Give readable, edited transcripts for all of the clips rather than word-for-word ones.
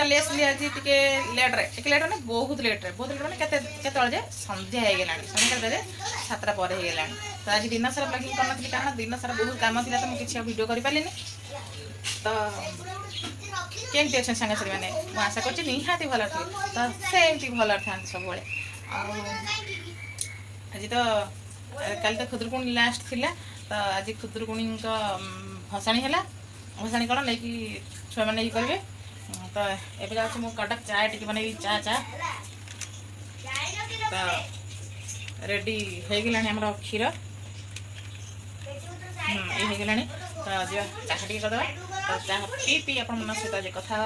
काली आसली आज टिके लेट्रे ना बहुत लेट्रे मैंने के संध्या हो गला संध्या 7टा पर हो गला तो आज दिन सारा ब्लॉगिंग करनी कारण दिन सारा बहुत कम थी तो मुझे किसी वीडियो कर पारे तो केमती अच्छे सांगसाथी मैंने मुझे आशा कर निहाती भल थे तो सेमती भल था सब आज तो कल तो खुदुरकुणी लास्ट थिला तो आज खुदुरकुणी भसाणी है भसाणी कौन नहीं छुआ मैंने ये करेंगे तो ये जाऊँ मुझे कटक चाय टी बन चा चा तो रेडी हो गला आम क्षीर ये हो गला तो जा चाह टी करदे तो चाह पी पी आप सहित कथा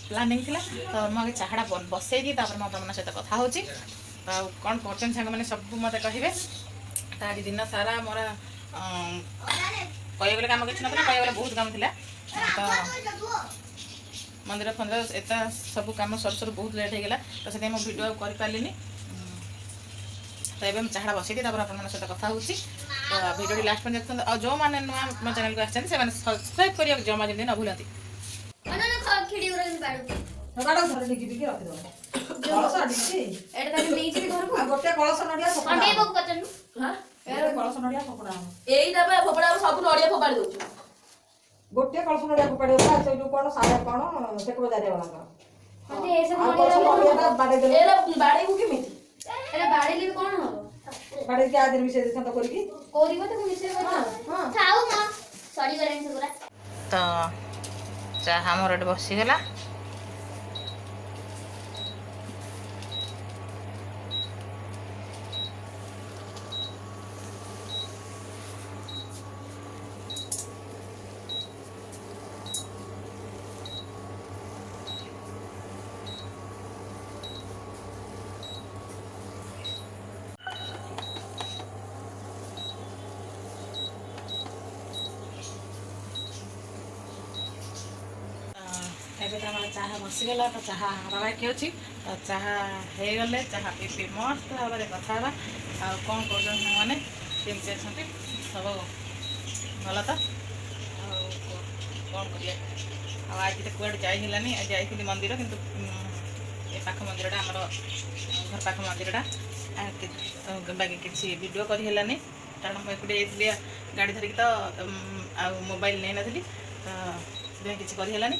प्लानिंग थी तो मुझे चाहटा बसई दी मन सहित कथा हो तो कौन कर सांग मैंने सब मत कहे तो आज दिन सारा मोर कह गले कम किसी ना कह बहुत कम थी तो मंदिर फंदिर एत सब कम सर सर बहुत लेट हो गला तो से मुझे वीडियो कर पारे तो ये चाहड़ा बसई दी आप सहित कथा हो तो वीडियो लास्ट में देखते और जो मैंने नुआ मो चैनल को आसान से सब्सक्राइब करिए जमा जमी न भूलती गोटे कलश नड़िया कलश नड़िया गोटे कलश नड़िया फोपाड़ी से कौन साढ़े कौन से बजारे बाड़े केमी बाड़े कौन हम बाड़े के आदि मिसे देछन तो करकी कोरिबो तो मिसे हां थाउ म सॉरी करें से पूरा तो चाहा मोर एट बसी गला एवं चाह बसीगला तो चाह हवा बाकी अच्छी तो चाह हो गले चाह पी पी मस्त भाव में कथा कौन कर मैंने केमती अच्छा सब भल तो कौन कर आज तो कूड़े जाइलानी आज जाइली मंदिर किंतु ये पाख मंदिर आमर घर पाख मंदिर बाकी किसी वीडियो करलानी कारण मुझे एकुटे गाड़ी धरिक तो आ मोबाइल नहीं नी तो किसी करलानी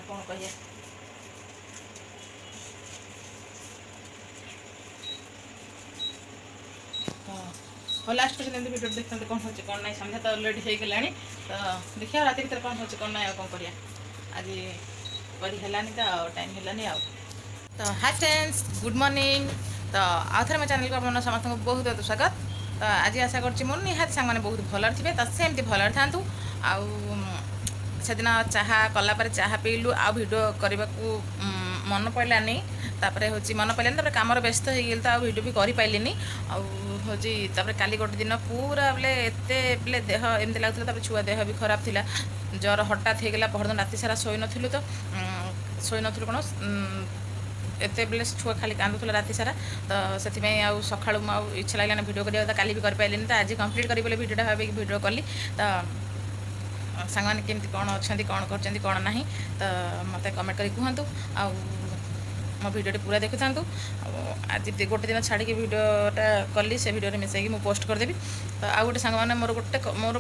कौन कह हाँ लास्ट पर्यटन वीडियो देखते कौन हो कौन ना संध्या तो अलरेडी हो गला तो देखिए रात भर कौन हो कौन ना कौन कर आज करनी तो टाइम है तो हाय फ्रेंड्स गुड मॉर्निंग तो आउ थे मो चैनल को आप समस्त बहुत बहुत स्वागत तो आज आशा कर निहाती सांग मैंने बहुत भल थे तो सेमती भल था से दिन चाह कलापर चाह पीलु आ भिडियो करने को मन पड़ानी तापर हूँ मन पड़ानी कम व्यस्त हो गई तो आ भिडियो भी कर पारे हूँ काली गोटे दिन पूरा बोले एत बोले देह एमती लगुला छुआ देह भी खराब थी ज्वर हठात हो गला पहरदिन राति सारा शोई नु तो शोई नु कौन एत बोले छुआ खाली कांदुला राति सारा तो से सका इच्छा लगे भिडियो करा तो काली भी कर पारे तो आज कंप्लीट करी भिडियोटा भाविक भिडियो कली तो सांग मैंने केमती कौन अच्छा कौन कर कौन ना तो मत कमेंट कर कहतु आ मो भिडियो पूरा देखु था आज गोटे दिन छाड़ी भिडियोटा कली से भिडियो मिसाई मुझे पोस्ट करदेवी तो आ गए सांग मैंने मोर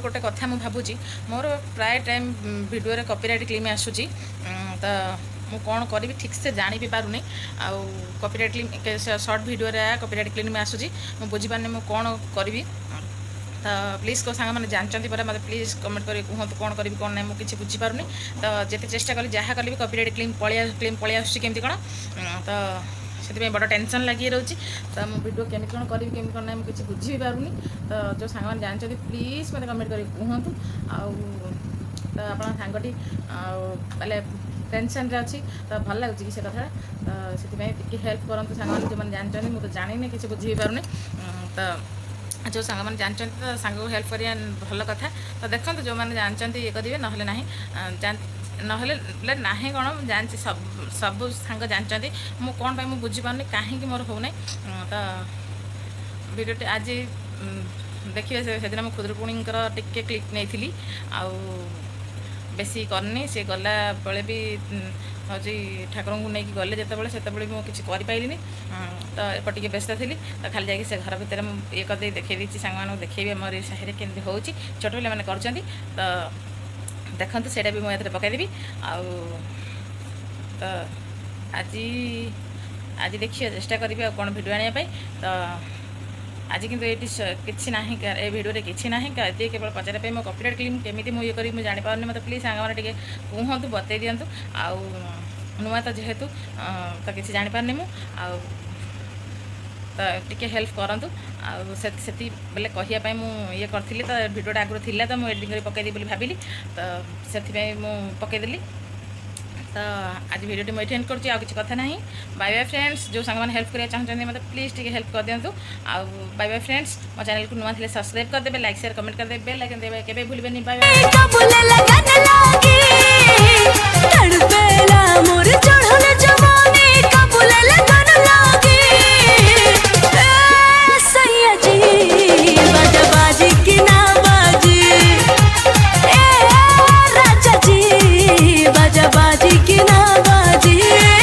गोटे कथा मुझे भावुँ मोर प्राय टाइम भिडियो कॉपीराइट क्लेम आसूँ तो मुझे कौन करी ठीक से जानी भी पारूनी आउ copyright claim short video copyright claim आसूँ मुझे बुझीपारे मुझे कौन करी तो प्लीज को सांग मैंने जानते पर मतलब प्लीज कमेंट कर कहतु कौन करी कौन ना मुझे बुझीपारूनी तो जिते चेष्टा कली जहाँ कली कॉपीराइट क्लेम पलि आसमती कौन तो से बड़ टेंशन लगी रोचे तो मुझे वीडियो केमी कौन करी केमी कौन ना मुझे बुझी पारूनी तो जो सांग मैंने जानते प्लीज मत कमेंट कर कहतु तो आप सांगटी माने टेंशन अच्छी तो भल लगुच कि से कथा तो से हेल्प करूँ सांग मैंने जो जानते मुझे तो जानी किसी बुझी पारूनी तो जो सांग मैंने जानते तो सांग को हेल्प करिया भल कथा तो देखो जो मैंने जानते ये करेंगे ना ना ना कौन जानती सब सांग जानते मुझे कौन पर मुझे बुझीपारे कहीं मोर हो तो भिडियो आज देखिए से दिन मुझे खुदुरकुणी टिके क्लिक नहीं थी बेसी करनी सी गला बेले भी हूँ ठाकुर को लेकिन गले जितेबाला से मुझे किसी कर तो एपटे व्यस्त थी तो खाली जाकि से घर भितर ये करदे देखे दी सांग देखेबी आम साहिर केमती हो छोट पे मैंने कर तो देखते ସେଇଟା भी मुझे पकईदेवी आउ तो आज देखिए चेष्टा करी कौन भिडियो आने तो आज किंतु ये किसी ना ये भिडियो किसी ना ये केवल पचारे मो कॉपीराइट क्लेम केमी मुझे करी मुझे जापारे मतलब प्लीज सांग टे कहतु बतई दिंतु आउ नुआ तो जेहेतु तो किसी जापारे मु तो टी हेल्प करूँ से बेले कहवाई मुझे करी तो भिडियोटा आगुरी थी तो मुझे एडिटिंग कर पकईदेवी भाविली तो से पकईदेली तो आज भिडियो मुझे एंड करुँच किसी कथा ना बाय बाय फ्रेंड्स जो सांग मैंने हेल्प करना चाहते मतलब प्लीज टी हेल्प कर दिंतु आ बाय बाय फ्रेंड्स मो चैनल को नुआ थे सब्सक्राइब करदे लाइक शेयर कमेंट करदे बेल लाइकन देवे केबे भूलबेनी बाय बाय।